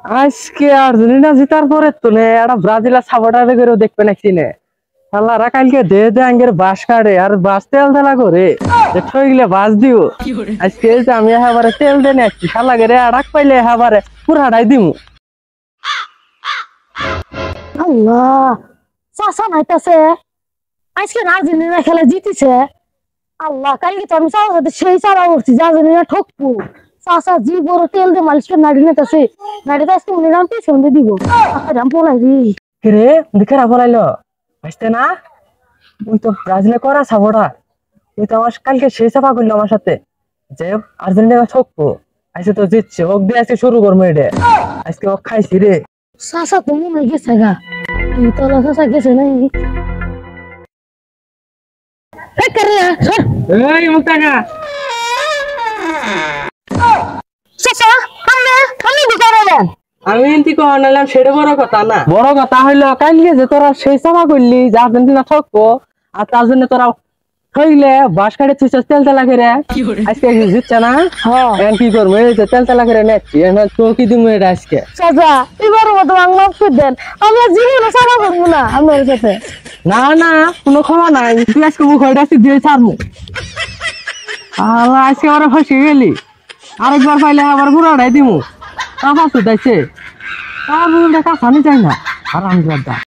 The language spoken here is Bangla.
আজকে আর্জেন্টিনা জিতার পরে তো একটা ব্রাজিলের সাপোর্টার করে দেখবে নাকি নে আল্লাহরা কালকে দে দে আঙ্গের বাস কাটে আর বাস তেল তেলা করে ঠইলে বাস দিও আজকে এই যে আমি এবারে তেল দে নাকি শালা গেরে আড়াক পাইলে এবারে পুরাটাই দিমু। আল্লাহ চাষা নাইতাছে আজকে আর্জেন্টিনা খেলা জিতেছে। আল্লাহ কালকে তো আমি চাওয়ার সাথে সেই চারা করছি যে আর্জেন্টিনা ঠকবো। চাষা জি বড় তেল দিয়ে মালিশ করে নাড়ি নিতেছে নাড়িতে আজকে মনে রাম পিছন দিয়ে দিব রাম পলাই রে রে দেখে রাখলাইলো আসতে না ওই তো ব্রাজিলে করা সাপোর্টার ওই তো আমার কালকে সেই চাপা করলো আমার সাথে যে আর্জেন্টিনা ঠকবো আজকে তো জিতছে ওক দিয়ে আজকে শুরু করবো এটা আজকে ওক খাইছি রে। চাষা তো মনে গেছে গা তলা চাষা গেছে নাই এই মুক্তাকা আমি এনতি কহনালাম সেটা বড় কথা না, বড় কথা হইলো কালকে যে তোরা সেই চাপা করলি যে আর্জেন্টিনা ঠকবো আর তার জন্য তোরা হইলে বাস কাটে তুই তেল তেলা করে আজকে জিতছে না এখন কি করবো এই যে তেল তেলা করে নেচ্ছি তো কি দিব এটা আজকে চাচা এবার মতো বাংলা দেন আমি জীবনে চাপা করবো না আমার সাথে না না কোনো ক্ষমা নাই তুই আজকে মুখ হয়ে আসছি দিয়ে ছাড়বো আজকে আবার ফাঁসি গেলি আরেকবার পাইলে আবার পুরাটাই দিমু তা পাচ্ছ দেখছে তার কাছানি চাই না আর আমি